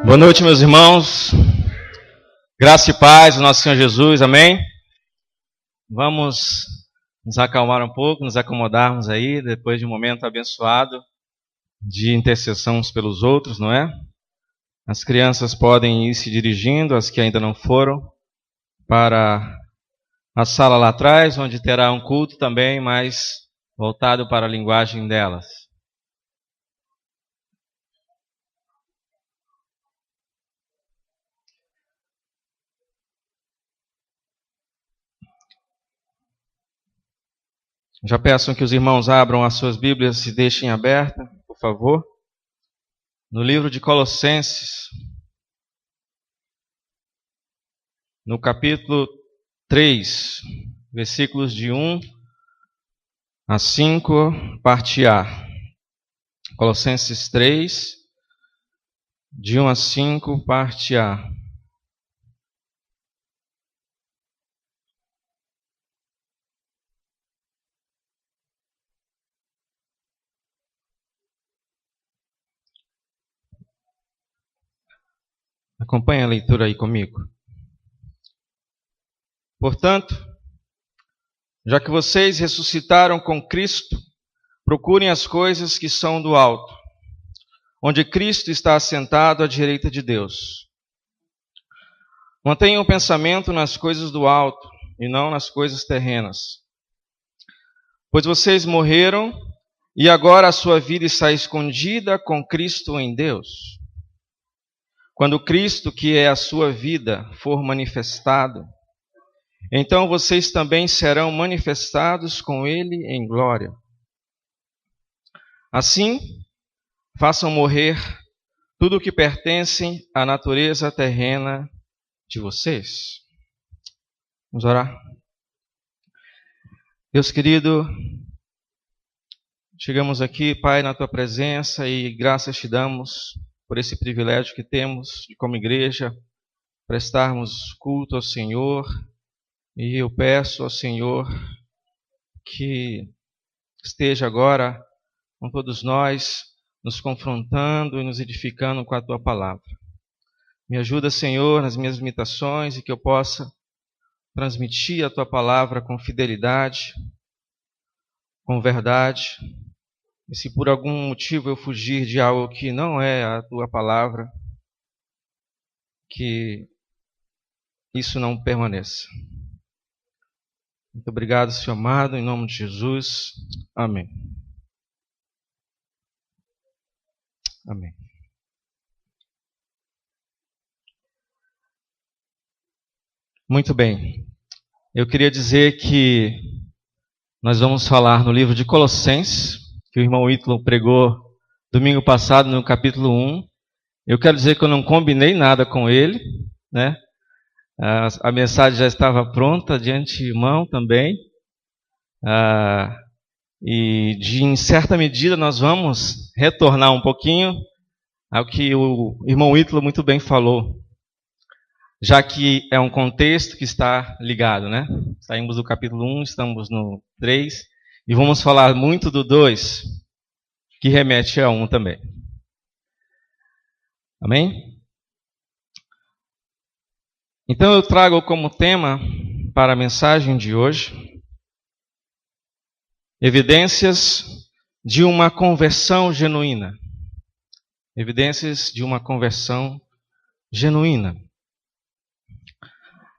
Boa noite, meus irmãos. Graça e paz do nosso Senhor Jesus, amém? Vamos nos acalmar um pouco, nos acomodarmos aí, depois de um momento abençoado de intercessão uns pelos outros, não é? As crianças podem ir se dirigindo, as que ainda não foram, para a sala lá atrás, onde terá um culto também, mais voltado para a linguagem delas. Já peço que os irmãos abram as suas Bíblias e deixem aberta, por favor, no livro de Colossenses, no capítulo 3, versículos de 1 a 5, parte A. Colossenses 3, de 1 a 5, parte A. Acompanhe a leitura aí comigo. Portanto, já que vocês ressuscitaram com Cristo, procurem as coisas que são do alto, onde Cristo está assentado à direita de Deus. Mantenham o pensamento nas coisas do alto e não nas coisas terrenas. Pois vocês morreram e agora a sua vida está escondida com Cristo em Deus. Quando Cristo, que é a sua vida, for manifestado, então vocês também serão manifestados com Ele em glória. Assim, façam morrer tudo o que pertence à natureza terrena de vocês. Vamos orar. Deus querido, chegamos aqui, Pai, na Tua presença e graças te damos por esse privilégio que temos de, como igreja, prestarmos culto ao Senhor. E eu peço ao Senhor que esteja agora com todos nós, nos confrontando e nos edificando com a Tua palavra. Me ajuda, Senhor, nas minhas limitações e que eu possa transmitir a Tua palavra com fidelidade, com verdade. E se por algum motivo eu fugir de algo que não é a Tua palavra, que isso não permaneça. Muito obrigado, Senhor amado, em nome de Jesus. Amém. Amém. Muito bem. Eu queria dizer que nós vamos falar no livro de Colossenses, que o irmão Ítalo pregou domingo passado no capítulo 1. Eu quero dizer que eu não combinei nada com ele, né? A mensagem já estava pronta de antemão também. E em certa medida nós vamos retornar um pouquinho ao que o irmão Ítalo muito bem falou, já que é um contexto que está ligado, né? Saímos do capítulo 1, estamos no 3, e vamos falar muito do 2, que remete a 1 também. Amém? Então eu trago como tema para a mensagem de hoje evidências de uma conversão genuína. Evidências de uma conversão genuína.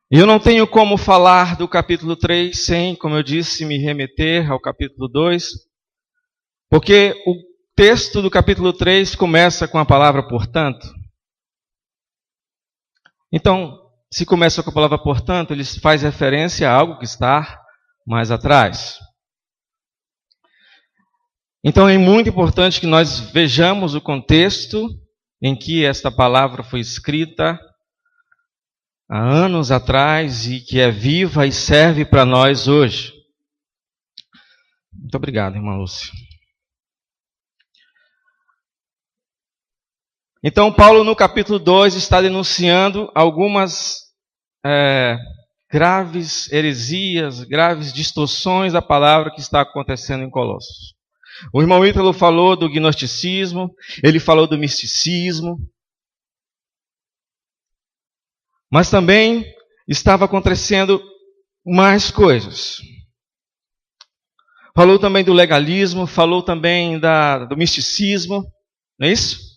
E eu não tenho como falar do capítulo 3 sem, como eu disse, me remeter ao capítulo 2, porque o texto do capítulo 3 começa com a palavra portanto. Então, se começa com a palavra portanto, ele faz referência a algo que está mais atrás. Então é muito importante que nós vejamos o contexto em que esta palavra foi escrita há anos atrás e que é viva e serve para nós hoje. Muito obrigado, irmã Lúcia. Então Paulo no capítulo 2 está denunciando algumas graves heresias, graves distorções da palavra que está acontecendo em Colossos. O irmão Ítalo falou do gnosticismo, ele falou do misticismo, Mas também estava acontecendo mais coisas. Falou também do legalismo, falou também do misticismo, não é isso?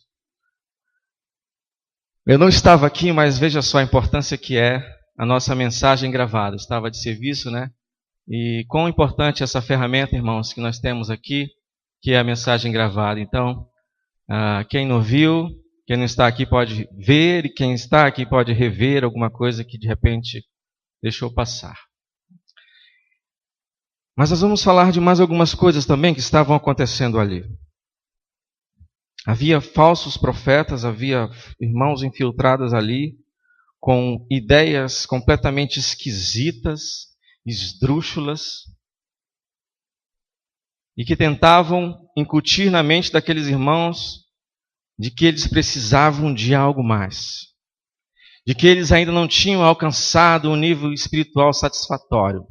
Eu não estava aqui, mas veja só a importância que é a nossa mensagem gravada. Estava de serviço, né? E quão importante essa ferramenta, irmãos, que nós temos aqui, que é a mensagem gravada. Então, quem não viu, quem não está aqui pode ver, e quem está aqui pode rever alguma coisa que de repente deixou passar. Mas nós vamos falar de mais algumas coisas também que estavam acontecendo ali. Havia falsos profetas, havia irmãos infiltrados ali, com ideias completamente esquisitas, esdrúxulas, e que tentavam incutir na mente daqueles irmãos de que eles precisavam de algo mais, de que eles ainda não tinham alcançado um nível espiritual satisfatório.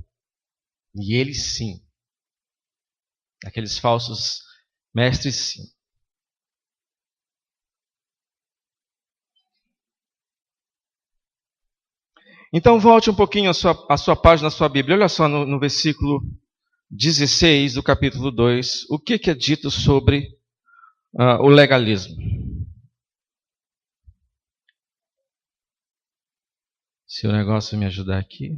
E eles sim, aqueles falsos mestres sim. Então volte um pouquinho a sua página, a sua Bíblia. Olha só no versículo 16 do capítulo 2, o que é dito sobre o legalismo. Se o negócio me ajudar aqui.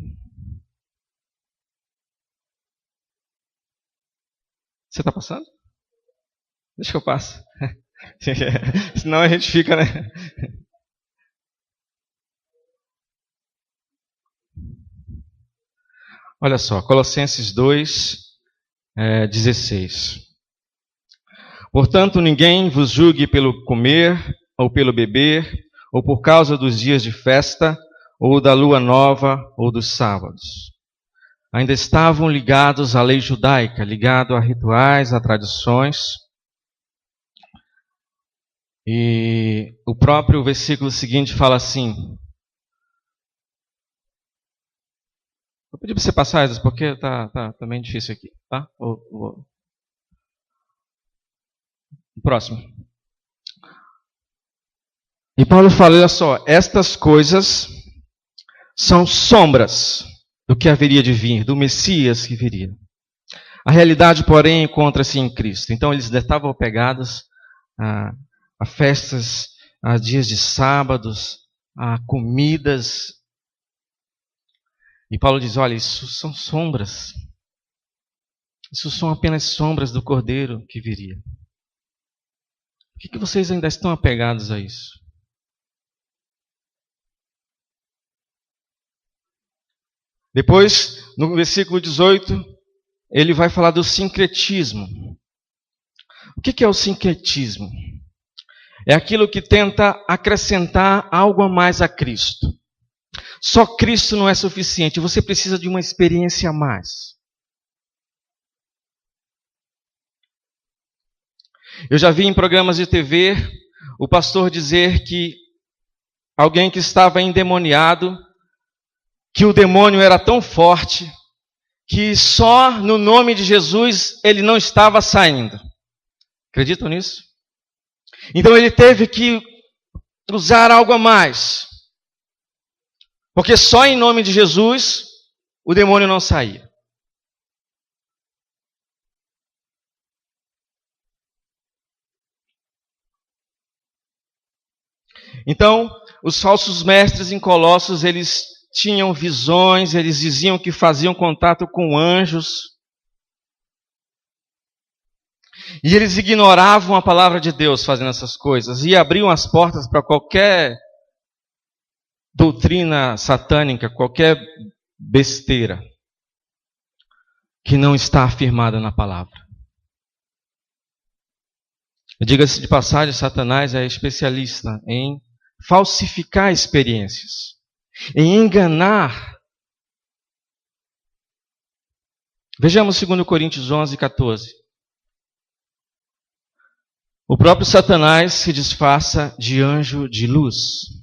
Você está passando? Deixa que eu passo. Senão a gente fica, né? Olha só, Colossenses 2, 16. Portanto, ninguém vos julgue pelo comer, ou pelo beber, ou por causa dos dias de festa, ou da lua nova, ou dos sábados. Ainda estavam ligados à lei judaica, ligados a rituais, a tradições. E o próprio versículo seguinte fala assim. Vou pedir para você passar, Edson, porque está bem difícil aqui, tá? O próximo. E Paulo fala, olha só, estas coisas são sombras do que haveria de vir, do Messias que viria. A realidade, porém, encontra-se em Cristo. Então, eles estavam apegados a festas, a dias de sábados, a comidas. E Paulo diz, olha, isso são sombras. Isso são apenas sombras do Cordeiro que viria. Por que vocês ainda estão apegados a isso? Depois, no versículo 18, ele vai falar do sincretismo. O que é o sincretismo? É aquilo que tenta acrescentar algo a mais a Cristo. Só Cristo não é suficiente, você precisa de uma experiência a mais. Eu já vi em programas de TV o pastor dizer que alguém que estava endemoniado, que o demônio era tão forte, que só no nome de Jesus ele não estava saindo. Acreditam nisso? Então ele teve que usar algo a mais. Porque só em nome de Jesus o demônio não saía. Então, os falsos mestres em Colossos, eles tinham visões, eles diziam que faziam contato com anjos. E eles ignoravam a palavra de Deus fazendo essas coisas. E abriam as portas para qualquer doutrina satânica, qualquer besteira que não está afirmada na palavra. Diga-se de passagem, Satanás é especialista em falsificar experiências, em enganar. Vejamos 2 Coríntios 11, 14. O próprio Satanás se disfarça de anjo de luz.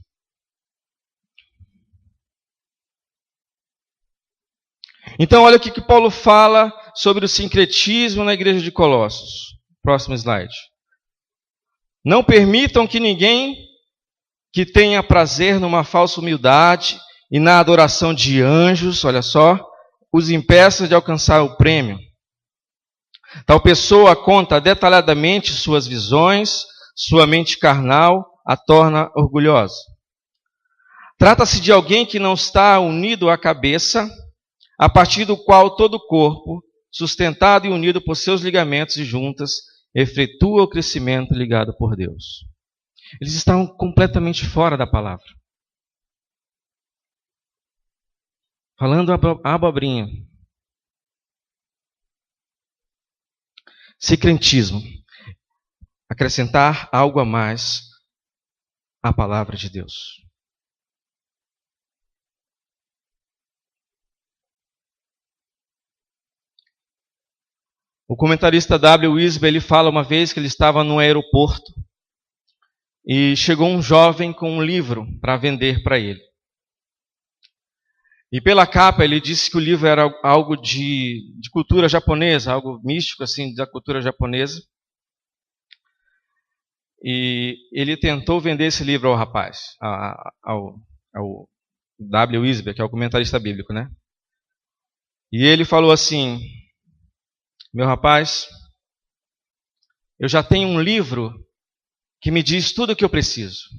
Então, olha o que Paulo fala sobre o sincretismo na igreja de Colossos. Próximo slide. Não permitam que ninguém que tenha prazer numa falsa humildade e na adoração de anjos, olha só, os impeça de alcançar o prêmio. Tal pessoa conta detalhadamente suas visões, sua mente carnal a torna orgulhosa. Trata-se de alguém que não está unido à cabeça, a partir do qual todo o corpo, sustentado e unido por seus ligamentos e juntas, efetua o crescimento ligado por Deus. Eles estavam completamente fora da palavra. Falando abobrinha. Secrentismo. Acrescentar algo a mais à palavra de Deus. O comentarista W. Wisby, ele fala uma vez que ele estava no aeroporto e chegou um jovem com um livro para vender para ele. E pela capa ele disse que o livro era algo de cultura japonesa, algo místico assim da cultura japonesa. E ele tentou vender esse livro ao rapaz, ao W. Wisby, que é o comentarista bíblico, né? E ele falou assim: meu rapaz, eu já tenho um livro que me diz tudo o que eu preciso.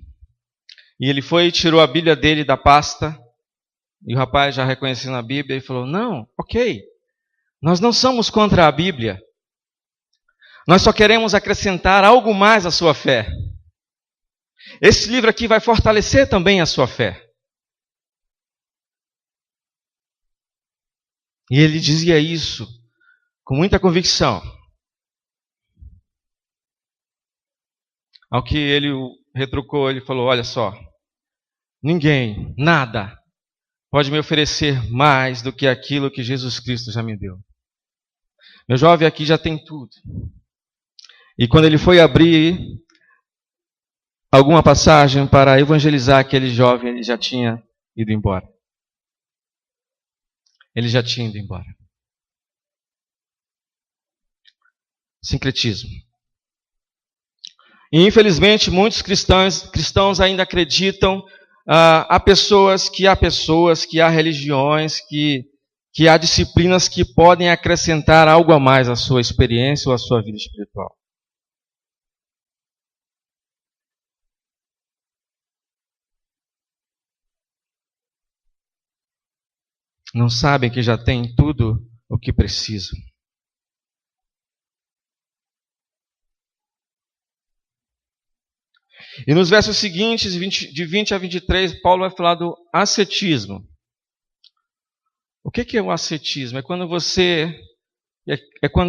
E ele foi e tirou a Bíblia dele da pasta, e o rapaz já reconhecendo a Bíblia, e falou: não, ok, nós não somos contra a Bíblia. Nós só queremos acrescentar algo mais à sua fé. Esse livro aqui vai fortalecer também a sua fé. E ele dizia isso com muita convicção. Ao que ele retrucou, ele falou: olha só, ninguém, nada, pode me oferecer mais do que aquilo que Jesus Cristo já me deu. Meu jovem aqui já tem tudo. E quando ele foi abrir alguma passagem para evangelizar aquele jovem, ele já tinha ido embora. Ele já tinha ido embora. Sincretismo. E infelizmente muitos cristãos ainda acreditam há pessoas, que há religiões, que há disciplinas que podem acrescentar algo a mais à sua experiência ou à sua vida espiritual. Não sabem que já têm tudo o que precisam. E nos versos seguintes, de 20 a 23, Paulo vai falar do ascetismo. O que é o ascetismo? É quando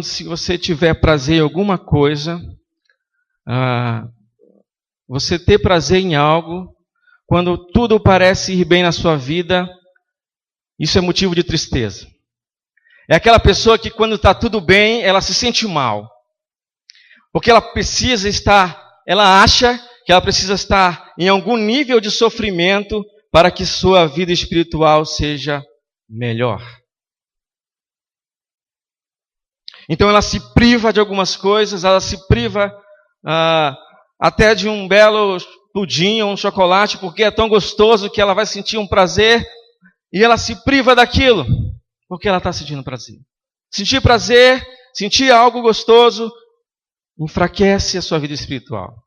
se você tiver prazer em alguma coisa, você ter prazer em algo, quando tudo parece ir bem na sua vida, isso é motivo de tristeza. É aquela pessoa que quando está tudo bem, ela se sente mal. Porque ela acha que ela precisa estar em algum nível de sofrimento para que sua vida espiritual seja melhor. Então ela se priva de algumas coisas, ela se priva até de um belo pudim ou um chocolate, porque é tão gostoso que ela vai sentir um prazer, e ela se priva daquilo, porque ela está sentindo prazer. Sentir prazer, sentir algo gostoso, enfraquece a sua vida espiritual.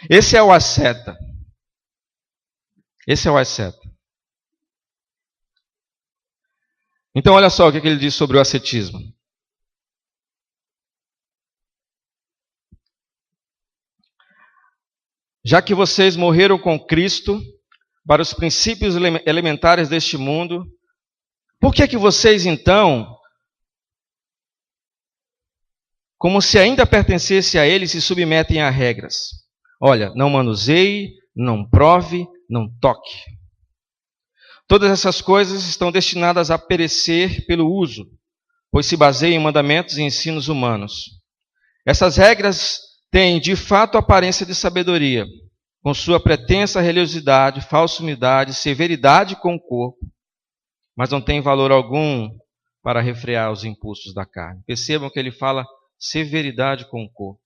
Esse é o asceta. Esse é o asceta. Então olha só o que ele diz sobre o ascetismo. Já que vocês morreram com Cristo para os princípios elementares deste mundo, por que vocês então, como se ainda pertencesse a ele, se submetem a regras? Olha, não manuseie, não prove, não toque. Todas essas coisas estão destinadas a perecer pelo uso, pois se baseiam em mandamentos e ensinos humanos. Essas regras têm, de fato, aparência de sabedoria, com sua pretensa religiosidade, falsa humildade, severidade com o corpo, mas não tem valor algum para refrear os impulsos da carne. Percebam que ele fala severidade com o corpo.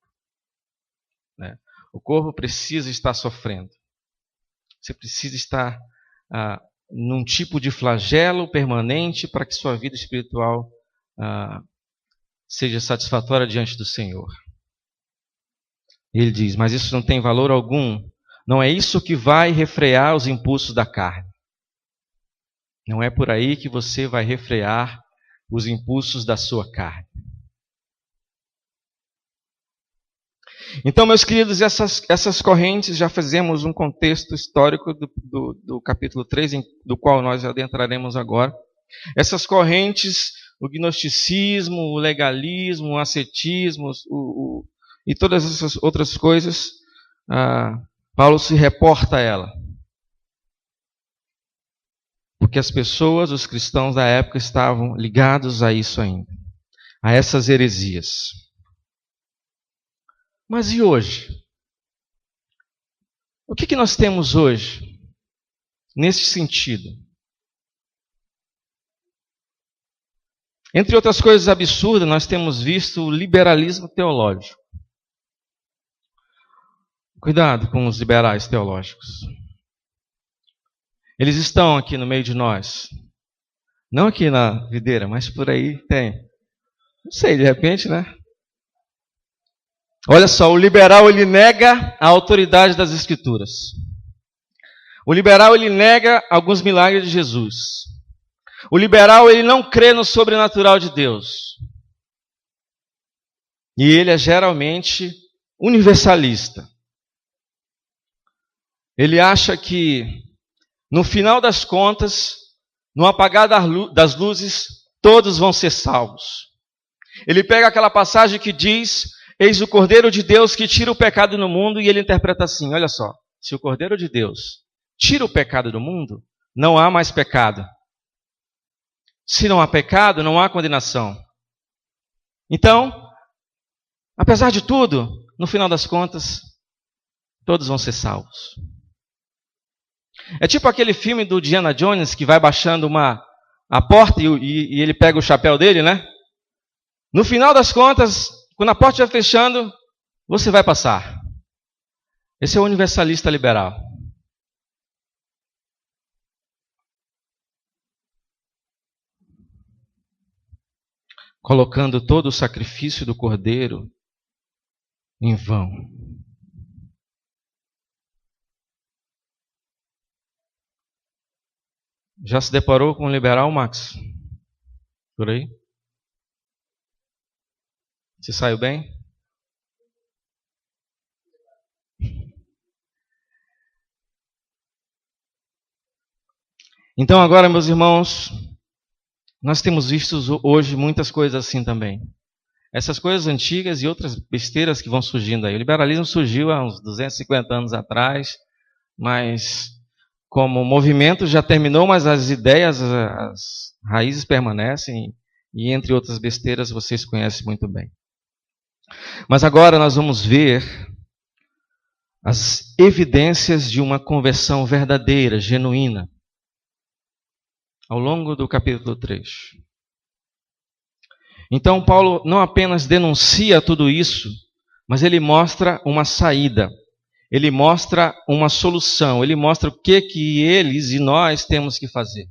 O corpo precisa estar sofrendo. Você precisa estar num tipo de flagelo permanente para que sua vida espiritual seja satisfatória diante do Senhor. Ele diz, mas isso não tem valor algum. Não é isso que vai refrear os impulsos da carne. Não é por aí que você vai refrear os impulsos da sua carne. Então, meus queridos, essas correntes, já fizemos um contexto histórico do capítulo 3, do qual nós adentraremos agora. Essas correntes, o gnosticismo, o legalismo, o ascetismo e todas essas outras coisas, Paulo se reporta a ela. Porque as pessoas, os cristãos da época, estavam ligados a isso ainda, a essas heresias. Mas e hoje? O que nós temos hoje, nesse sentido? Entre outras coisas absurdas, nós temos visto o liberalismo teológico. Cuidado com os liberais teológicos. Eles estão aqui no meio de nós. Não aqui na videira, mas por aí tem. Não sei, de repente, né? Olha só, o liberal ele nega a autoridade das Escrituras. O liberal ele nega alguns milagres de Jesus. O liberal ele não crê no sobrenatural de Deus. E ele é geralmente universalista. Ele acha que no final das contas, no apagar das luzes, todos vão ser salvos. Ele pega aquela passagem que diz: eis o Cordeiro de Deus que tira o pecado do mundo, e ele interpreta assim, olha só, se o Cordeiro de Deus tira o pecado do mundo, não há mais pecado. Se não há pecado, não há condenação. Então, apesar de tudo, no final das contas, todos vão ser salvos. É tipo aquele filme do Indiana Jones que vai baixando a porta e ele pega o chapéu dele, né? No final das contas, quando a porta estiver fechando, você vai passar. Esse é o universalista liberal. Colocando todo o sacrifício do Cordeiro em vão. Já se deparou com um liberal, Max? Por aí? Você saiu bem? Então agora, meus irmãos, nós temos visto hoje muitas coisas assim também. Essas coisas antigas e outras besteiras que vão surgindo aí. O liberalismo surgiu há uns 250 anos atrás, mas como movimento já terminou, mas as ideias, as raízes permanecem, e entre outras besteiras vocês conhecem muito bem. Mas agora nós vamos ver as evidências de uma conversão verdadeira, genuína, ao longo do capítulo 3. Então Paulo não apenas denuncia tudo isso, mas ele mostra uma saída. Ele mostra uma solução, ele mostra o que eles e nós temos que fazer.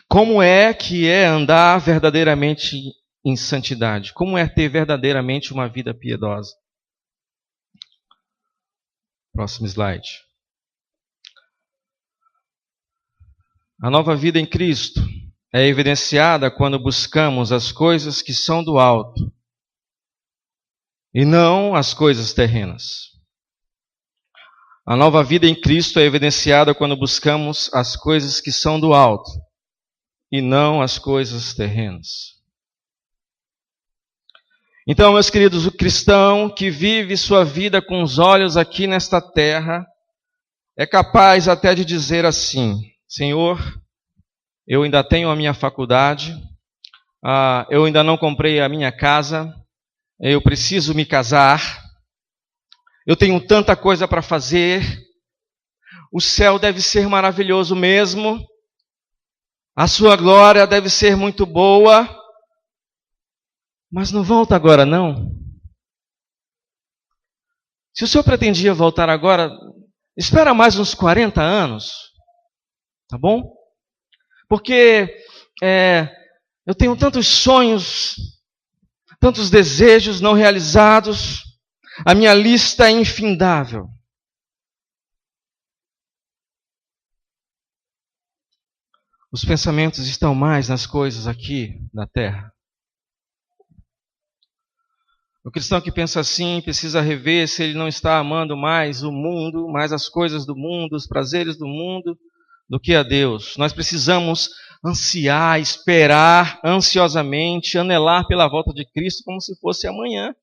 Como é que é andar verdadeiramente em santidade? Como é ter verdadeiramente uma vida piedosa? Próximo slide. A nova vida em Cristo é evidenciada quando buscamos as coisas que são do alto, e não as coisas terrenas. A nova vida em Cristo é evidenciada quando buscamos as coisas que são do alto e não as coisas terrenas. Então, meus queridos, o cristão que vive sua vida com os olhos aqui nesta terra é capaz até de dizer assim: Senhor, eu ainda tenho a minha faculdade, eu ainda não comprei a minha casa, eu preciso me casar, eu tenho tanta coisa para fazer, o céu deve ser maravilhoso mesmo, a sua glória deve ser muito boa, mas não volta agora não. Se o senhor pretendia voltar agora, espera mais uns 40 anos, tá bom? Porque eu tenho tantos sonhos, tantos desejos não realizados, a minha lista é infindável. Os pensamentos estão mais nas coisas aqui da terra. O cristão que pensa assim precisa rever se ele não está amando mais o mundo, mais as coisas do mundo, os prazeres do mundo, do que a Deus. Nós precisamos ansiar, esperar ansiosamente, anelar pela volta de Cristo como se fosse amanhã.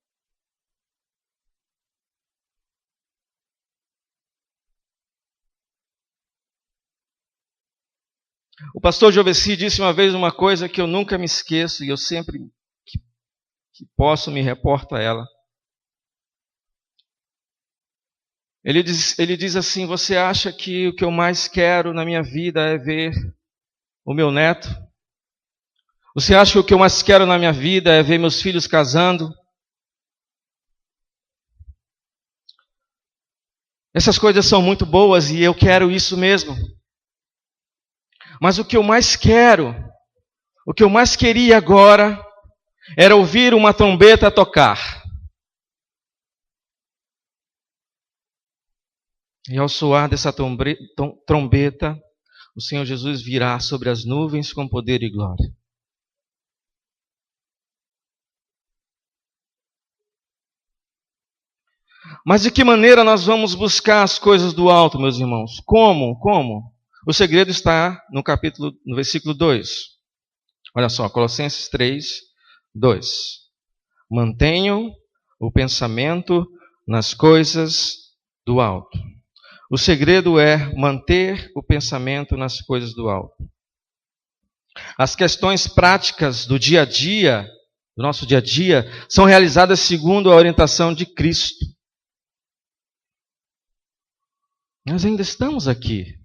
O pastor Joveci disse uma vez uma coisa que eu nunca me esqueço e eu sempre que posso me reporto a ela. Ele diz assim: você acha que o que eu mais quero na minha vida é ver o meu neto? Você acha que o que eu mais quero na minha vida é ver meus filhos casando? Essas coisas são muito boas e eu quero isso mesmo. Mas o que eu mais quero, o que eu mais queria agora, era ouvir uma trombeta tocar. E ao soar dessa trombeta, o Senhor Jesus virá sobre as nuvens com poder e glória. Mas de que maneira nós vamos buscar as coisas do alto, meus irmãos? Como? O segredo está no versículo 2. Olha só, Colossenses 3, 2. Mantenham o pensamento nas coisas do alto. O segredo é manter o pensamento nas coisas do alto. As questões práticas do dia a dia, do nosso dia a dia, são realizadas segundo a orientação de Cristo. Nós ainda estamos aqui.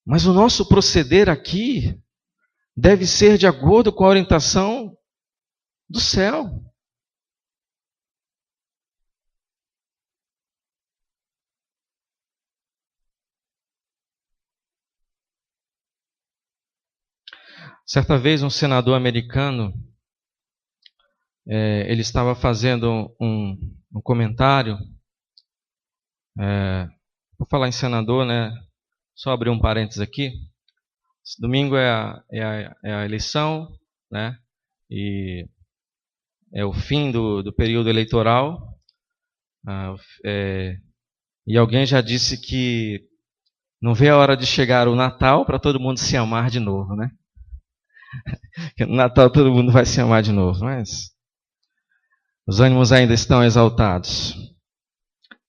Mas o nosso proceder aqui deve ser de acordo com a orientação do céu. Certa vez um senador americano, ele estava fazendo um comentário, vou falar em senador, né? Só abrir um parênteses aqui. Esse domingo é a eleição, né? E é o fim do período eleitoral. E alguém já disse que não vê a hora de chegar o Natal para todo mundo se amar de novo, né? Que no Natal todo mundo vai se amar de novo, mas os ânimos ainda estão exaltados.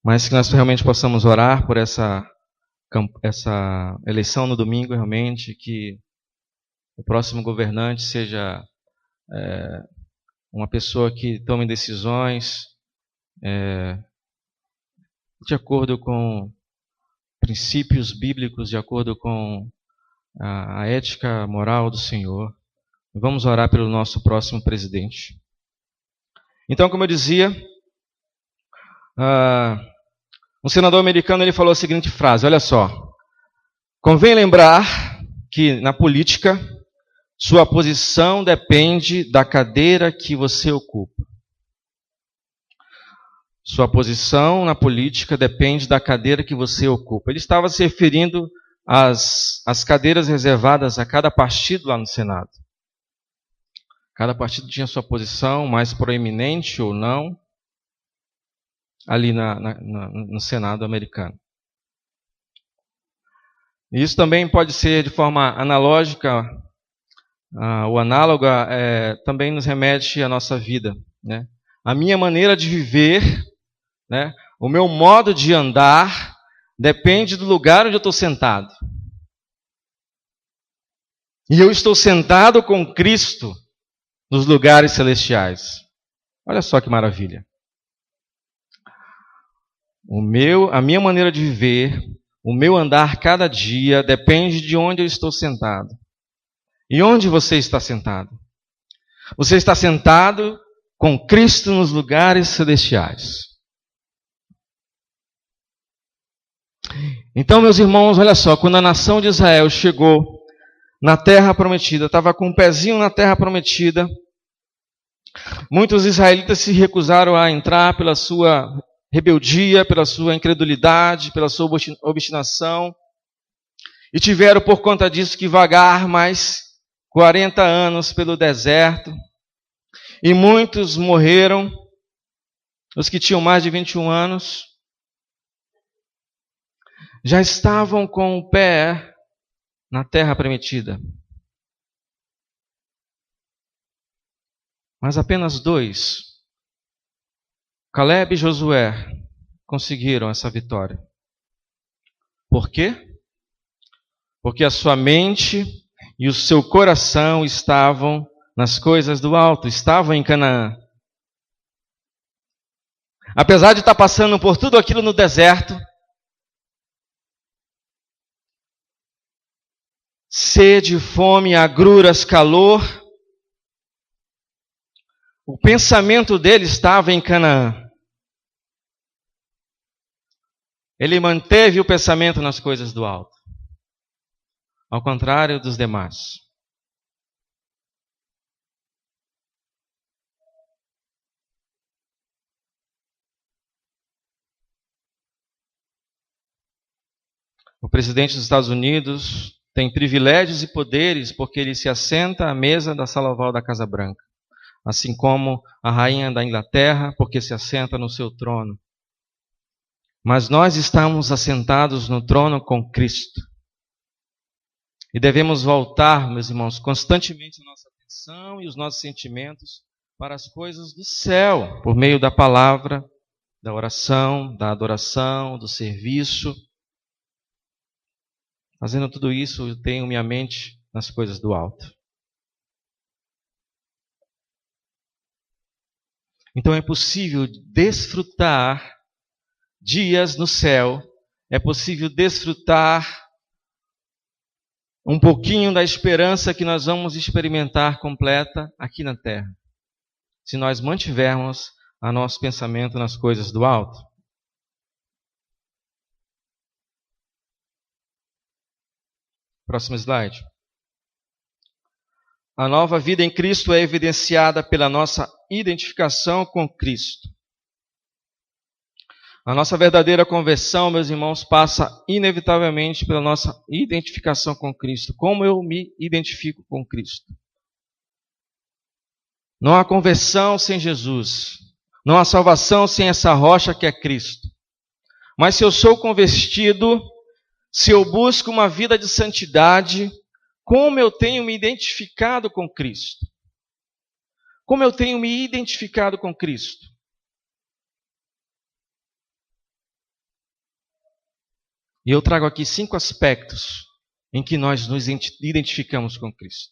Mas que nós realmente possamos orar por essa eleição no domingo, realmente, que o próximo governante seja uma pessoa que tome decisões de acordo com princípios bíblicos, de acordo com a ética moral do Senhor. Vamos orar pelo nosso próximo presidente. Então, como eu dizia, um senador americano ele falou a seguinte frase, olha só. Convém lembrar que na política, sua posição depende da cadeira que você ocupa. Sua posição na política depende da cadeira que você ocupa. Ele estava se referindo às cadeiras reservadas a cada partido lá no Senado. Cada partido tinha sua posição mais proeminente ou não ali no Senado americano. E isso também pode ser de forma analógica, ou análoga, também nos remete à nossa vida, né? A minha maneira de viver, né? O meu modo de andar depende do lugar onde eu estou sentado. E eu estou sentado com Cristo nos lugares celestiais. Olha só que maravilha. A minha maneira de viver, o meu andar cada dia depende de onde eu estou sentado. E onde você está sentado? Você está sentado com Cristo nos lugares celestiais. Então, meus irmãos, olha só, quando a nação de Israel chegou na terra prometida, estava com um pezinho na terra prometida, muitos israelitas se recusaram a entrar pela sua rebeldia, pela sua incredulidade, pela sua obstinação, e tiveram por conta disso que vagar mais 40 anos pelo deserto, e muitos morreram, os que tinham mais de 21 anos, já estavam com o pé na terra prometida. Mas apenas 2, Caleb e Josué, conseguiram essa vitória. Por quê? Porque a sua mente e o seu coração estavam nas coisas do alto, estavam em Canaã. Apesar de estar passando por tudo aquilo no deserto, sede, fome, agruras, calor, o pensamento dele estava em Canaã. Ele manteve o pensamento nas coisas do alto, ao contrário dos demais. O presidente dos Estados Unidos tem privilégios e poderes porque ele se assenta à mesa da sala oval da Casa Branca, assim como a rainha da Inglaterra, porque se assenta no seu trono. Mas nós estamos assentados no trono com Cristo. E devemos voltar, meus irmãos, constantemente a nossa atenção e os nossos sentimentos para as coisas do céu, por meio da palavra, da oração, da adoração, do serviço. Fazendo tudo isso, eu tenho minha mente nas coisas do alto. Então é possível desfrutar dias no céu, é possível desfrutar um pouquinho da esperança que nós vamos experimentar completa aqui na terra, se nós mantivermos o nosso pensamento nas coisas do alto. Próximo slide. A nova vida em Cristo é evidenciada pela nossa identificação com Cristo. A nossa verdadeira conversão, meus irmãos, passa inevitavelmente pela nossa identificação com Cristo. Como eu me identifico com Cristo? Não há conversão sem Jesus. Não há salvação sem essa rocha que é Cristo. Mas se eu sou convertido, se eu busco uma vida de santidade, como eu tenho me identificado com Cristo? Como eu tenho me identificado com Cristo? E eu trago aqui 5 aspectos em que nós nos identificamos com Cristo.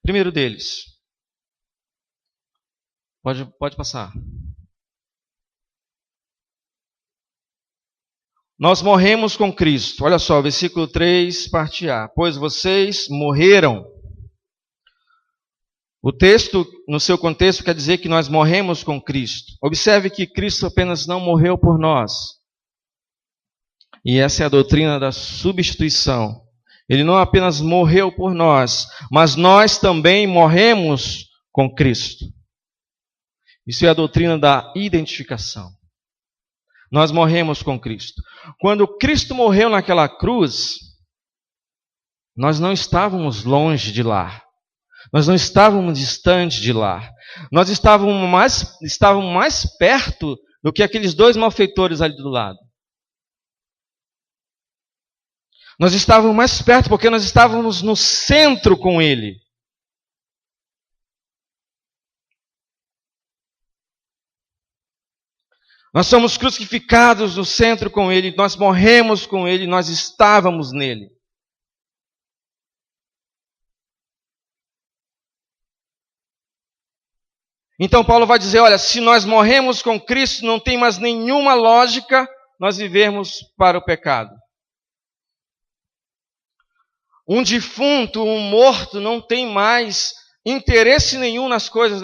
Primeiro deles, pode passar. Nós morremos com Cristo. Olha só, versículo 3, parte A. Pois vocês morreram. O texto, no seu contexto, quer dizer que nós morremos com Cristo. Observe que Cristo apenas não morreu por nós. E essa é a doutrina da substituição. Ele não apenas morreu por nós, mas nós também morremos com Cristo. Isso é a doutrina da identificação. Nós morremos com Cristo. Quando Cristo morreu naquela cruz, nós não estávamos longe de lá. Nós não estávamos distantes de lá. Nós estávamos mais perto do que aqueles 2 malfeitores ali do lado. Nós estávamos mais perto porque nós estávamos no centro com Ele. Nós somos crucificados no centro com Ele, nós morremos com Ele, nós estávamos nele. Então Paulo vai dizer, olha, se nós morremos com Cristo, não tem mais nenhuma lógica nós vivermos para o pecado. Um defunto, um morto, não tem mais interesse nenhum nas coisas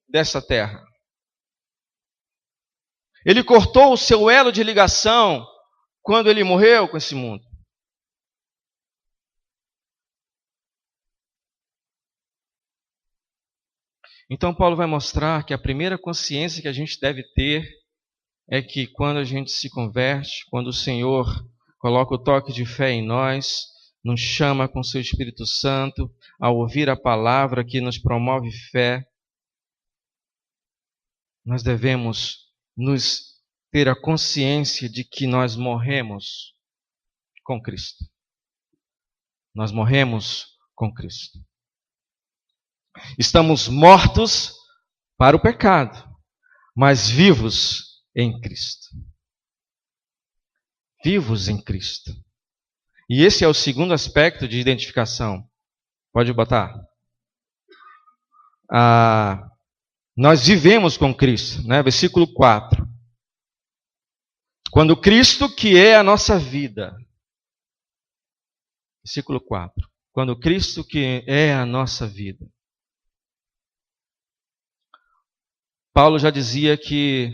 dessa terra. Ele cortou o seu elo de ligação quando ele morreu com esse mundo. Então Paulo vai mostrar que a primeira consciência que a gente deve ter é que quando a gente se converte, quando o Senhor coloca o toque de fé em nós, nos chama com seu Espírito Santo, ao ouvir a palavra que nos promove fé, nós devemos nos ter a consciência de que nós morremos com Cristo. Nós morremos com Cristo. Estamos mortos para o pecado, mas vivos em Cristo. Vivos em Cristo. E esse é o segundo aspecto de identificação. Pode botar. Nós vivemos com Cristo, né? Versículo 4. Quando Cristo, que é a nossa vida. Versículo 4. Quando Cristo, que é a nossa vida. Paulo já dizia que,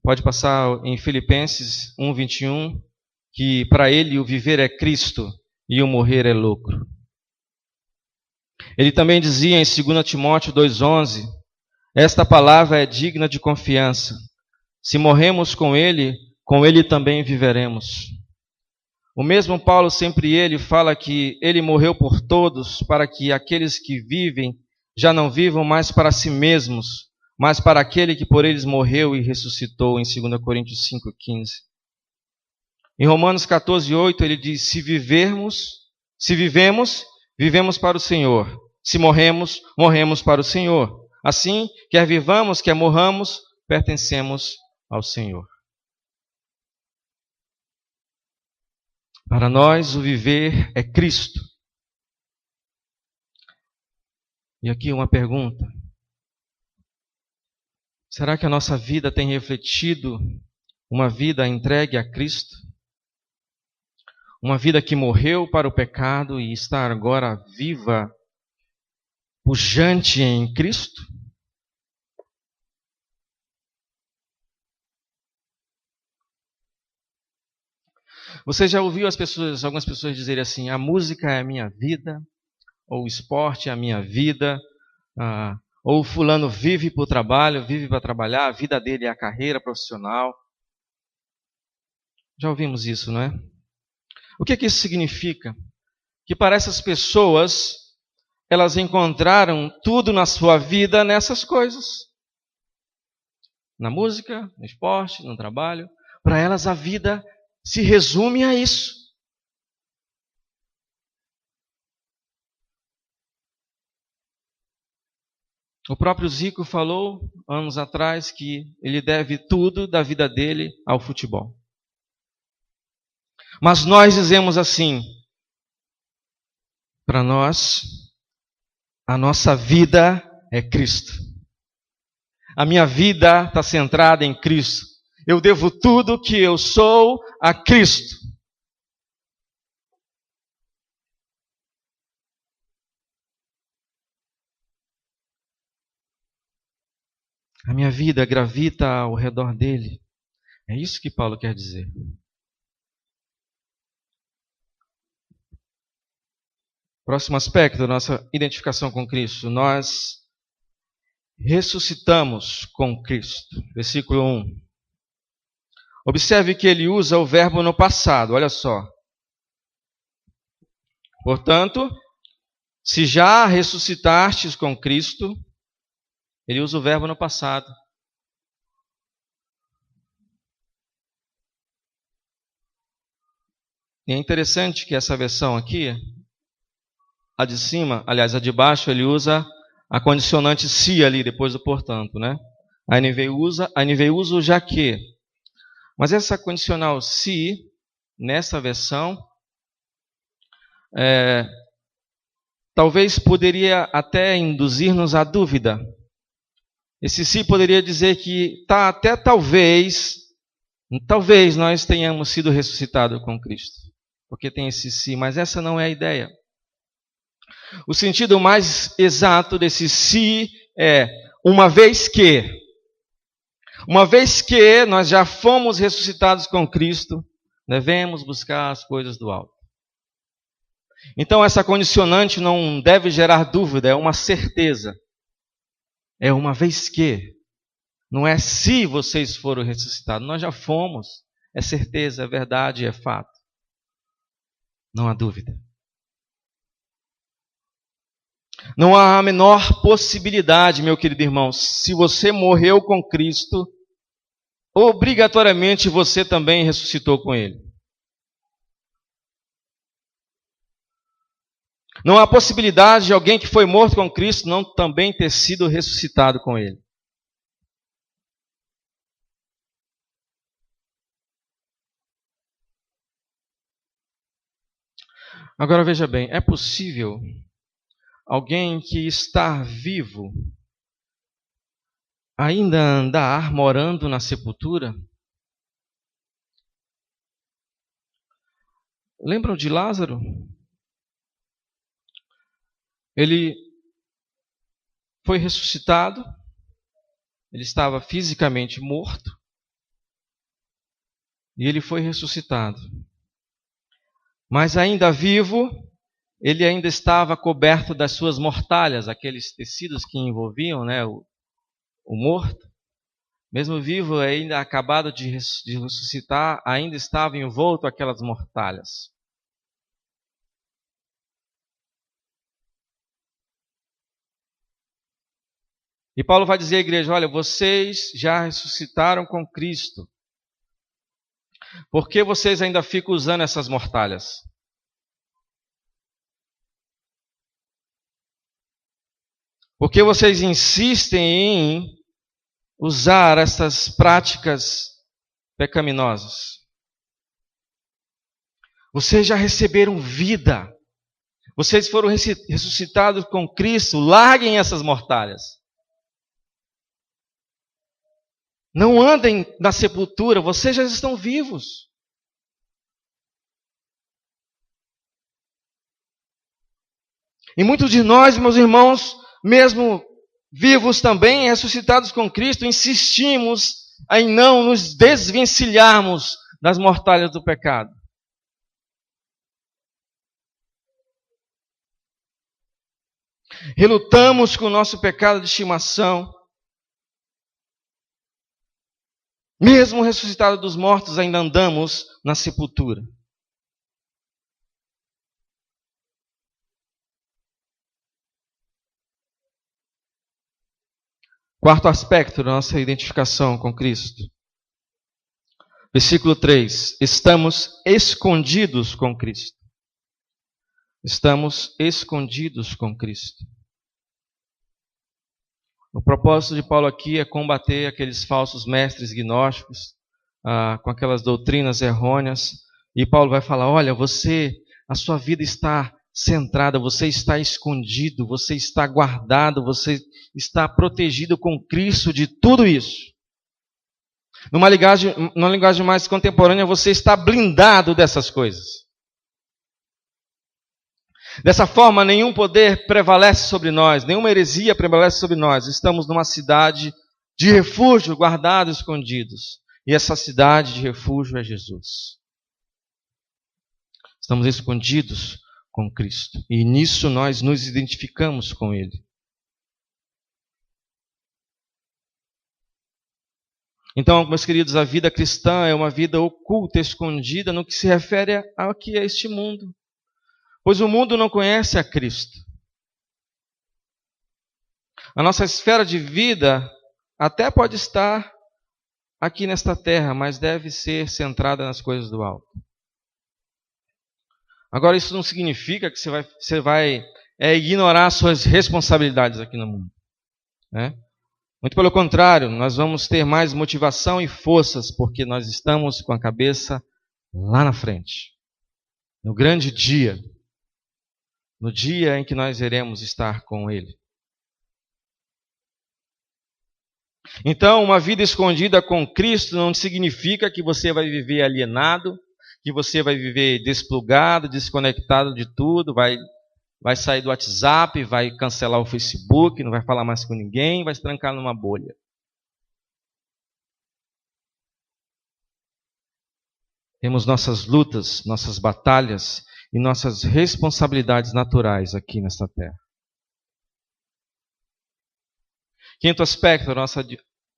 pode passar em Filipenses 1:21, que para ele o viver é Cristo e o morrer é lucro. Ele também dizia em 2 Timóteo 2:11, esta palavra é digna de confiança. Se morremos com ele também viveremos. O mesmo Paulo, sempre ele, fala que ele morreu por todos, para que aqueles que vivem já não vivam mais para si mesmos, mas para aquele que por eles morreu e ressuscitou, em 2 Coríntios 5:15. Em Romanos 14:8 ele diz, se vivemos, vivemos para o Senhor. Se morremos, morremos para o Senhor. Assim, quer vivamos, quer morramos, pertencemos ao Senhor. Para nós, o viver é Cristo. E aqui uma pergunta. Será que a nossa vida tem refletido uma vida entregue a Cristo? Uma vida que morreu para o pecado e está agora viva, pujante em Cristo? Você já ouviu algumas pessoas dizerem assim, a música é a minha vida, ou o esporte é a minha vida, ou fulano vive para o trabalho, vive para trabalhar, a vida dele é a carreira profissional. Já ouvimos isso, não é? O que isso significa? Que para essas pessoas, elas encontraram tudo na sua vida nessas coisas. Na música, no esporte, no trabalho. Para elas a vida se resume a isso. O próprio Zico falou, anos atrás, que ele deve tudo da vida dele ao futebol. Mas nós dizemos assim, para nós, a nossa vida é Cristo. A minha vida está centrada em Cristo. Eu devo tudo que eu sou a Cristo. A minha vida gravita ao redor dele. É isso que Paulo quer dizer. Próximo aspecto da nossa identificação com Cristo. Nós ressuscitamos com Cristo. Versículo 1. Observe que ele usa o verbo no passado. Olha só. Portanto, se já ressuscitastes com Cristo, ele usa o verbo no passado. E é interessante que essa versão aqui, a de cima, aliás, a de baixo, ele usa a condicionante se ali, depois do portanto, né? A NVI usa o já que. Mas essa condicional se, nessa versão, talvez poderia até induzir-nos à dúvida. Esse se poderia dizer que até talvez nós tenhamos sido ressuscitados com Cristo. Porque tem esse se, mas essa não é a ideia. O sentido mais exato desse se é Uma vez que nós já fomos ressuscitados com Cristo, devemos buscar as coisas do alto. Então essa condicionante não deve gerar dúvida, é uma certeza. É uma vez que, não é se vocês foram ressuscitados, nós já fomos, é certeza, é verdade, é fato. Não há dúvida. Não há a menor possibilidade, meu querido irmão, se você morreu com Cristo, obrigatoriamente você também ressuscitou com Ele. Não há possibilidade de alguém que foi morto com Cristo não também ter sido ressuscitado com Ele. Agora veja bem, é possível alguém que está vivo ainda andar morando na sepultura? Lembram de Lázaro? Ele foi ressuscitado, ele estava fisicamente morto, e ele foi ressuscitado. Mas ainda vivo, ele ainda estava coberto das suas mortalhas, aqueles tecidos que envolviam, né, o morto. Mesmo vivo, ainda acabado de ressuscitar, ainda estava envolto aquelas mortalhas. E Paulo vai dizer à igreja, olha, vocês já ressuscitaram com Cristo. Por que vocês ainda ficam usando essas mortalhas? Por que vocês insistem em usar essas práticas pecaminosas? Vocês já receberam vida. Vocês foram ressuscitados com Cristo. Larguem essas mortalhas. Não andem na sepultura, vocês já estão vivos. E muitos de nós, meus irmãos, mesmo vivos também, ressuscitados com Cristo, insistimos em não nos desvencilharmos das mortalhas do pecado. Relutamos com o nosso pecado de estimação. Mesmo ressuscitado dos mortos, ainda andamos na sepultura. Quarto aspecto da nossa identificação com Cristo. Versículo 3. Estamos escondidos com Cristo. Estamos escondidos com Cristo. O propósito de Paulo aqui é combater aqueles falsos mestres gnósticos, com aquelas doutrinas errôneas. E Paulo vai falar, olha, a sua vida está centrada, você está escondido, você está guardado, você está protegido com Cristo de tudo isso. Numa linguagem mais contemporânea, você está blindado dessas coisas. Dessa forma, nenhum poder prevalece sobre nós, nenhuma heresia prevalece sobre nós. Estamos numa cidade de refúgio, guardados, escondidos. E essa cidade de refúgio é Jesus. Estamos escondidos com Cristo. E nisso nós nos identificamos com Ele. Então, meus queridos, a vida cristã é uma vida oculta, escondida, no que se refere ao que é este mundo. Pois o mundo não conhece a Cristo. A nossa esfera de vida até pode estar aqui nesta terra, mas deve ser centrada nas coisas do alto. Agora, isso não significa que você vai ignorar suas responsabilidades aqui no mundo. Né? Muito pelo contrário, nós vamos ter mais motivação e forças, porque nós estamos com a cabeça lá na frente. No grande dia. No dia em que nós iremos estar com Ele. Então, uma vida escondida com Cristo não significa que você vai viver alienado, que você vai viver desplugado, desconectado de tudo, vai vai sair do WhatsApp, vai cancelar o Facebook, não vai falar mais com ninguém, vai se trancar numa bolha. Temos nossas lutas, nossas batalhas e nossas responsabilidades naturais aqui nesta terra. Quinto aspecto, a nossa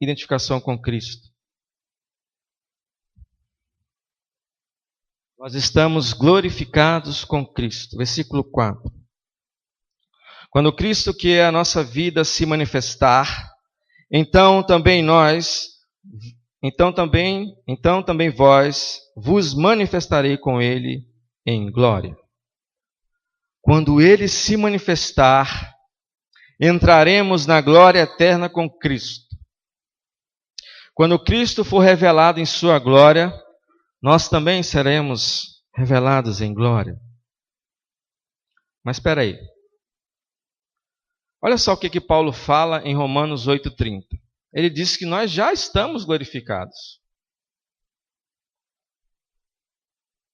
identificação com Cristo. Nós estamos glorificados com Cristo. Versículo 4. Quando Cristo, que é a nossa vida, se manifestar, então também vós vos manifestarei com Ele em glória. Quando Ele se manifestar, entraremos na glória eterna com Cristo. Quando Cristo for revelado em sua glória, nós também seremos revelados em glória. Mas espera aí. Olha só o que Paulo fala em Romanos 8,30. Ele diz que nós já estamos glorificados.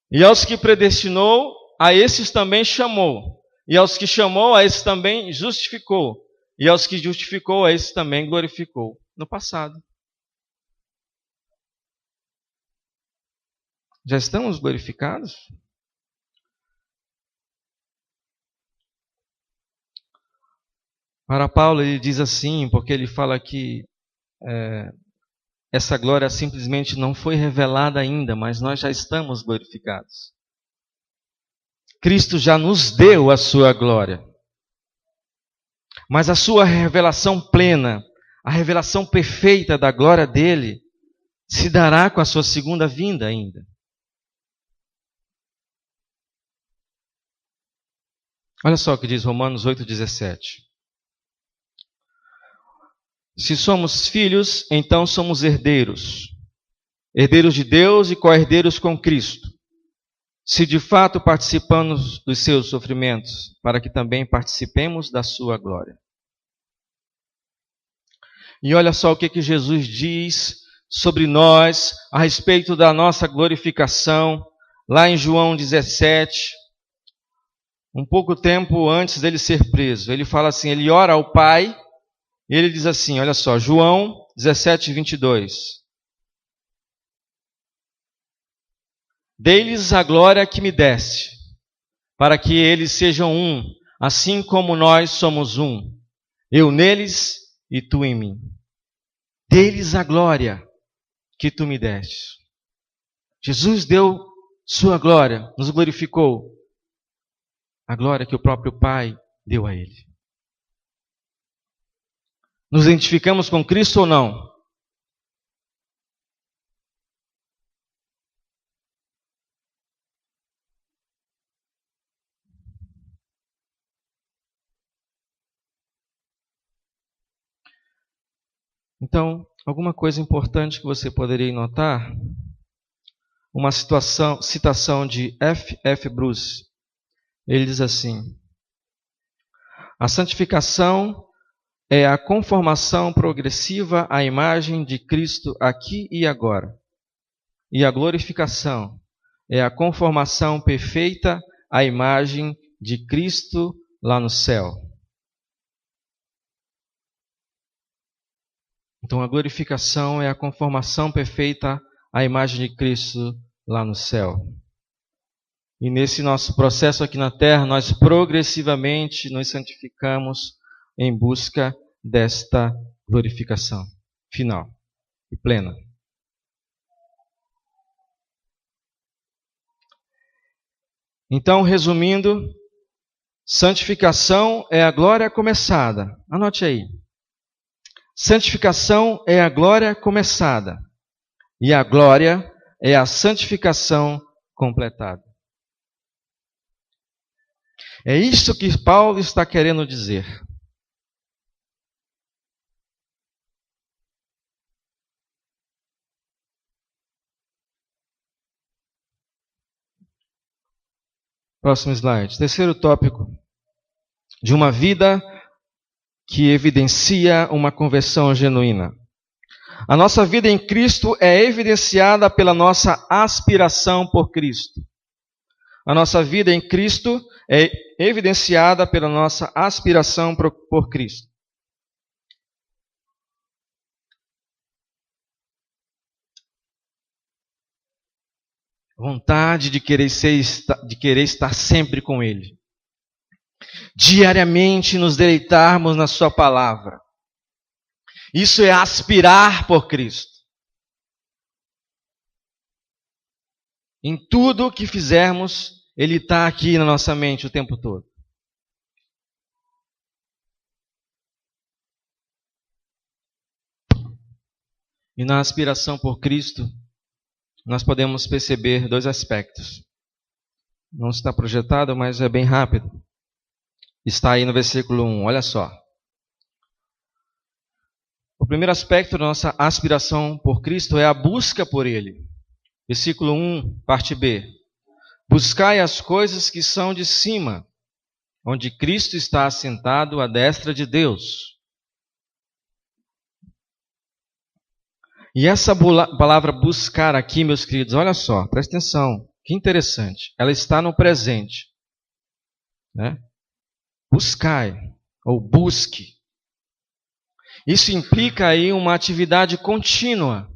E aos que predestinou, a esses também chamou. E aos que chamou, a esses também justificou. E aos que justificou, a esses também glorificou. No passado. Já estamos glorificados? Para Paulo, ele diz assim, porque ele fala que essa glória simplesmente não foi revelada ainda, mas nós já estamos glorificados. Cristo já nos deu a sua glória. Mas a sua revelação plena, a revelação perfeita da glória dele, se dará com a sua segunda vinda ainda. Olha só o que diz Romanos 8,17. Se somos filhos, então somos herdeiros. Herdeiros de Deus e co-herdeiros com Cristo. Se de fato participamos dos seus sofrimentos, para que também participemos da sua glória. E olha só o que Jesus diz sobre nós, a respeito da nossa glorificação, lá em João 17, um pouco tempo antes dele ser preso. Ele fala assim, ele ora ao Pai, e ele diz assim, olha só, João 17:22. Dei-lhes a glória que me deste, para que eles sejam um, assim como nós somos um, eu neles e tu em mim. Dei-lhes a glória que tu me deste. Jesus deu sua glória, nos glorificou. A glória que o próprio Pai deu a ele. Nos identificamos com Cristo ou não? Então, alguma coisa importante que você poderia notar? Uma citação de F. Bruce. Ele diz assim: a santificação é a conformação progressiva à imagem de Cristo aqui e agora. E a glorificação é a conformação perfeita à imagem de Cristo lá no céu. Então a glorificação é a conformação perfeita à imagem de Cristo lá no céu. E nesse nosso processo aqui na terra, nós progressivamente nos santificamos em busca desta glorificação final e plena. Então, resumindo, santificação é a glória começada. Anote aí. Santificação é a glória começada. E a glória é a santificação completada. É isso que Paulo está querendo dizer. Próximo slide. Terceiro tópico. De uma vida que evidencia uma conversão genuína. A nossa vida em Cristo é evidenciada pela nossa aspiração por Cristo. a nossa vida em Cristo é evidenciada pela nossa aspiração por Cristo. Vontade de querer estar sempre com Ele. Diariamente nos deleitarmos na Sua palavra. Isso é aspirar por Cristo. Em tudo que fizermos, Ele está aqui na nossa mente o tempo todo. E na aspiração por Cristo, nós podemos perceber dois aspectos. Não está projetado, mas é bem rápido. Está aí no versículo 1, olha só. O primeiro aspecto da nossa aspiração por Cristo é a busca por Ele. Versículo 1, parte B. Buscai as coisas que são de cima, onde Cristo está assentado à destra de Deus. E essa palavra buscar aqui, meus queridos, olha só, presta atenção, que interessante. Ela está no presente. Né? Buscai, ou busque. Isso implica aí uma atividade contínua.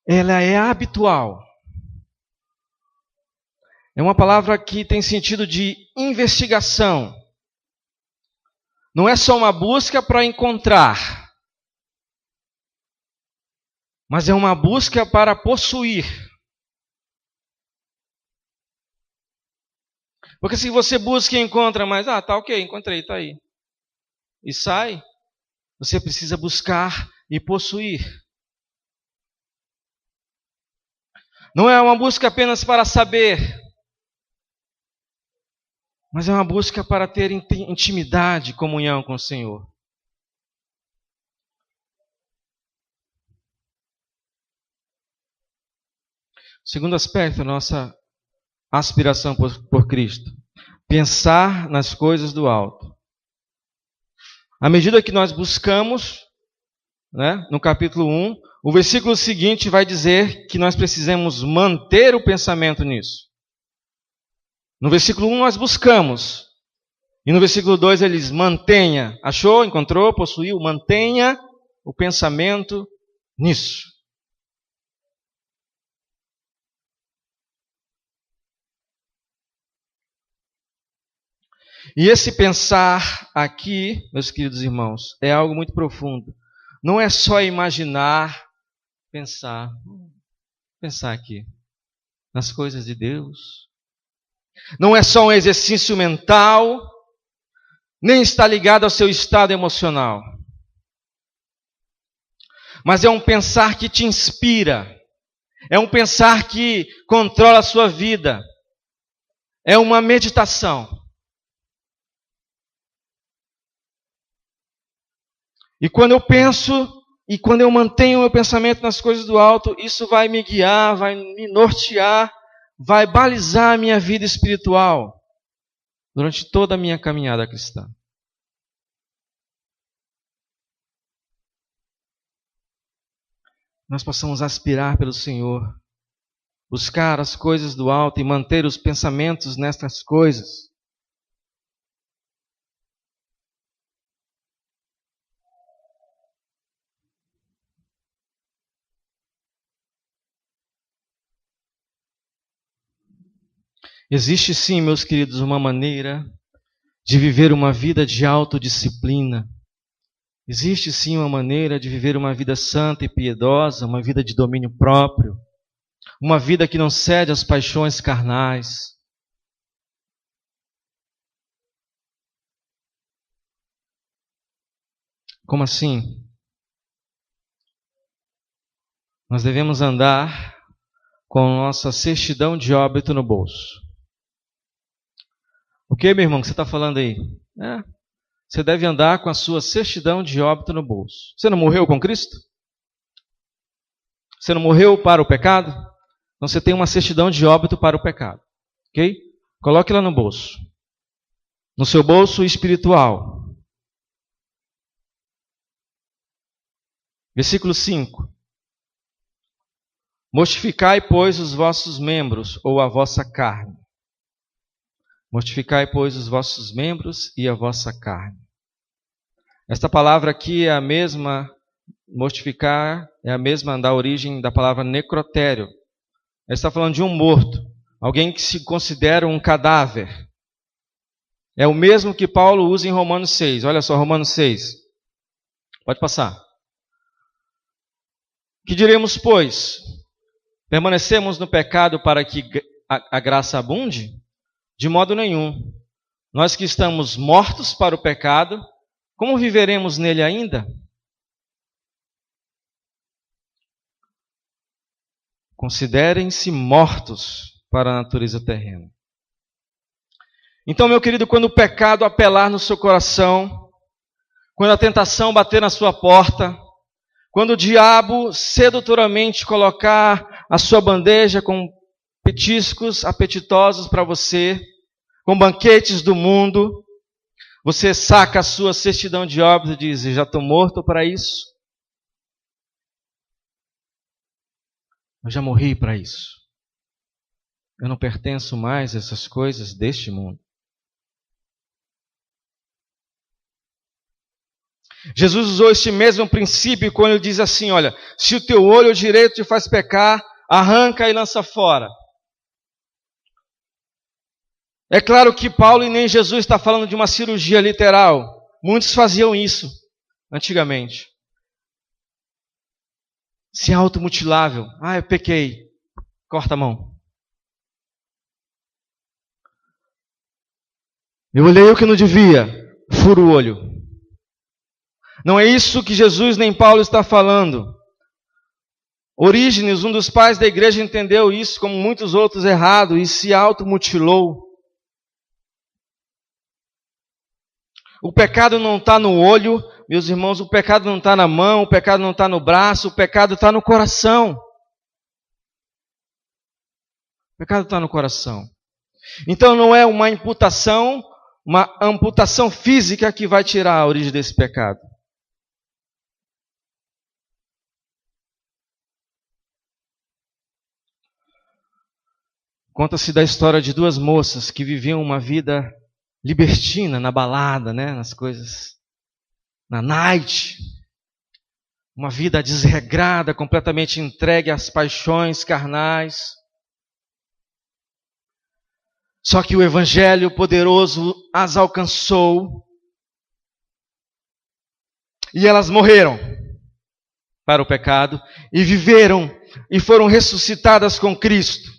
Ela é habitual. É uma palavra que tem sentido de investigação. Não é só uma busca para encontrar, mas é uma busca para possuir. Porque se você busca e encontra, mas tá ok, encontrei, está aí. E sai, você precisa buscar e possuir. Não é uma busca apenas para saber, mas é uma busca para ter intimidade, comunhão com o Senhor. Segundo aspecto, nossa aspiração por Cristo. Pensar nas coisas do alto. À medida que nós buscamos, né, no capítulo 1, o versículo seguinte vai dizer que nós precisamos manter o pensamento nisso. No versículo 1 nós buscamos. E no versículo 2 ele diz, mantenha. Achou, encontrou, possuiu, mantenha o pensamento nisso. E esse pensar aqui, meus queridos irmãos, é algo muito profundo. Não é só imaginar, pensar aqui nas coisas de Deus. Não é só um exercício mental, nem está ligado ao seu estado emocional. Mas é um pensar que te inspira. É um pensar que controla a sua vida. É uma meditação. E quando eu penso, e quando eu mantenho o meu pensamento nas coisas do alto, isso vai me guiar, vai me nortear, vai balizar a minha vida espiritual durante toda a minha caminhada cristã. Nós possamos aspirar pelo Senhor, buscar as coisas do alto e manter os pensamentos nestas coisas. Existe sim, meus queridos, uma maneira de viver uma vida de autodisciplina. Existe sim uma maneira de viver uma vida santa e piedosa, uma vida de domínio próprio, uma vida que não cede às paixões carnais. Como assim? Nós devemos andar com nossa certidão de óbito no bolso. O que, meu irmão, que você está falando aí? Você deve andar com a sua certidão de óbito no bolso. Você não morreu com Cristo? Você não morreu para o pecado? Então você tem uma certidão de óbito para o pecado. Ok? Coloque ela no bolso. No seu bolso espiritual. Versículo 5. Mortificai, pois, os vossos membros, ou a vossa carne. Mortificai, pois, os vossos membros e a vossa carne. Esta palavra aqui é a mesma, mortificar, é a mesma da origem da palavra necrotério. Ele está falando de um morto, alguém que se considera um cadáver. É o mesmo que Paulo usa em Romanos 6. Olha só, Romanos 6. Pode passar. Que diremos, pois? Permanecemos no pecado para que a graça abunde? De modo nenhum. Nós que estamos mortos para o pecado, como viveremos nele ainda? Considerem-se mortos para a natureza terrena. Então, meu querido, quando o pecado apelar no seu coração, quando a tentação bater na sua porta, quando o diabo sedutoramente colocar a sua bandeja com petiscos apetitosos para você, com banquetes do mundo, você saca a sua certidão de óbito e diz: já estou morto para isso. Eu já morri para isso. Eu não pertenço mais a essas coisas deste mundo. Jesus usou este mesmo princípio quando ele diz assim: olha, se o teu olho direito te faz pecar, arranca e lança fora. É claro que Paulo e nem Jesus está falando de uma cirurgia literal. Muitos faziam isso antigamente. Se é automutilável. Eu pequei. Corta a mão. Eu olhei o que não devia. Furo o olho. Não é isso que Jesus nem Paulo está falando. Orígenes, um dos pais da igreja, entendeu isso como muitos outros errado e se automutilou. O pecado não está no olho, meus irmãos, o pecado não está na mão, o pecado não está no braço, o pecado está no coração. O pecado está no coração. Então não é uma amputação física que vai tirar a origem desse pecado. Conta-se da história de duas moças que viviam uma vida libertina, na balada, nas coisas, na night. Uma vida desregrada, completamente entregue às paixões carnais. Só que o evangelho poderoso as alcançou e elas morreram para o pecado e viveram e foram ressuscitadas com Cristo.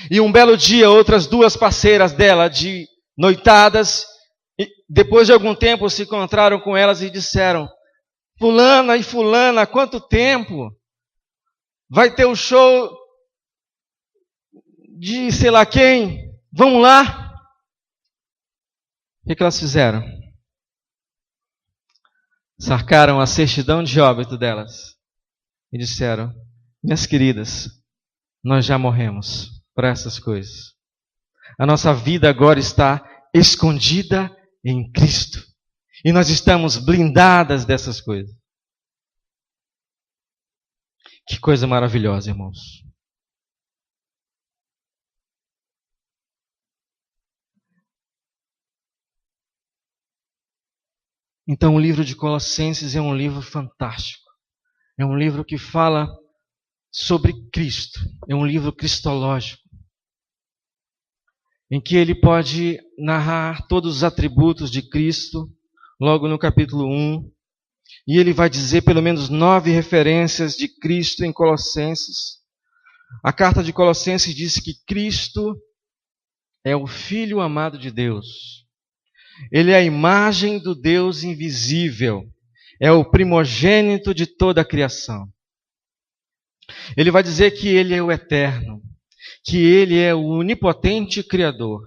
E um belo dia, outras duas parceiras dela, de noitadas, depois de algum tempo se encontraram com elas e disseram: fulana e fulana, há quanto tempo? Vai ter o show de sei lá quem? Vamos lá? O que elas fizeram? Sacaram a certidão de óbito delas e disseram: minhas queridas, nós já morremos para essas coisas. A nossa vida agora está escondida em Cristo. E nós estamos blindadas dessas coisas. Que coisa maravilhosa, irmãos. Então o livro de Colossenses é um livro fantástico. É um livro que fala sobre Cristo. É um livro cristológico, em que ele pode narrar todos os atributos de Cristo, logo no capítulo 1. E ele vai dizer pelo menos 9 referências de Cristo em Colossenses. A carta de Colossenses diz que Cristo é o Filho amado de Deus. Ele é a imagem do Deus invisível. É o primogênito de toda a criação. Ele vai dizer que ele é o eterno, que ele é o onipotente Criador.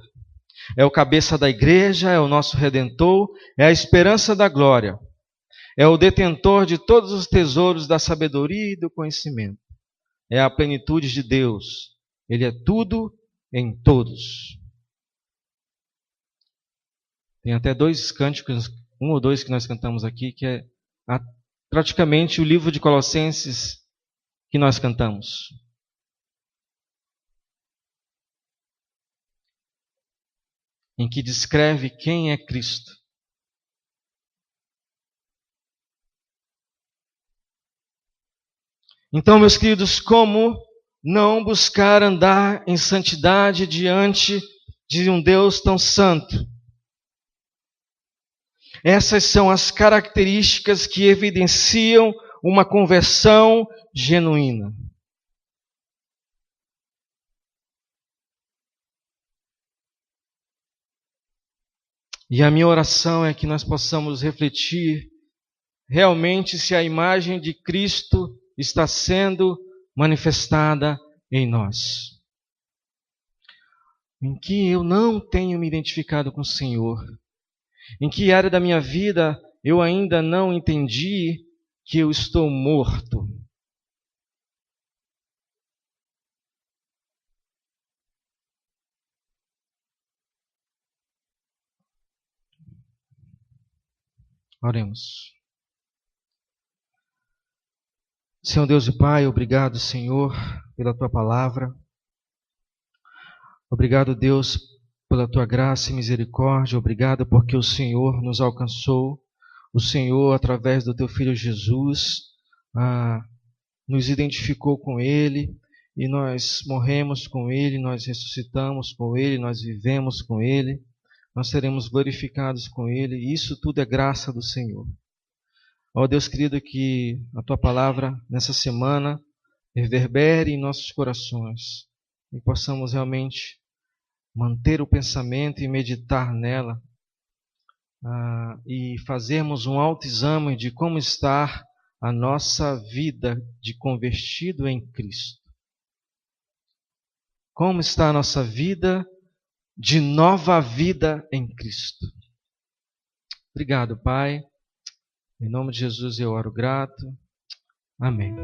É o cabeça da igreja, é o nosso Redentor, é a esperança da glória. É o detentor de todos os tesouros da sabedoria e do conhecimento. É a plenitude de Deus. Ele é tudo em todos. Tem até 2 cânticos, 1 ou 2 que nós cantamos aqui, que é praticamente o livro de Colossenses que nós cantamos. Em que descreve quem é Cristo. Então, meus queridos, como não buscar andar em santidade diante de um Deus tão santo? Essas são as características que evidenciam uma conversão genuína. E a minha oração é que nós possamos refletir realmente se a imagem de Cristo está sendo manifestada em nós. Em que eu não tenho me identificado com o Senhor. Em que área da minha vida eu ainda não entendi que eu estou morto. Oremos. Senhor Deus e Pai, obrigado, Senhor, pela Tua palavra. Obrigado, Deus, pela Tua graça e misericórdia. Obrigado porque o Senhor nos alcançou. O Senhor, através do Teu Filho Jesus, nos identificou com Ele. E nós morremos com Ele, nós ressuscitamos com Ele, nós vivemos com Ele. Nós seremos glorificados com Ele. E isso tudo é graça do Senhor. Ó Deus querido, que a Tua palavra nessa semana reverbere em nossos corações. E possamos realmente manter o pensamento e meditar nela. E fazermos um autoexame de como está a nossa vida de convertido em Cristo. Como está a nossa vida de nova vida em Cristo. Obrigado, Pai. Em nome de Jesus eu oro grato. Amém.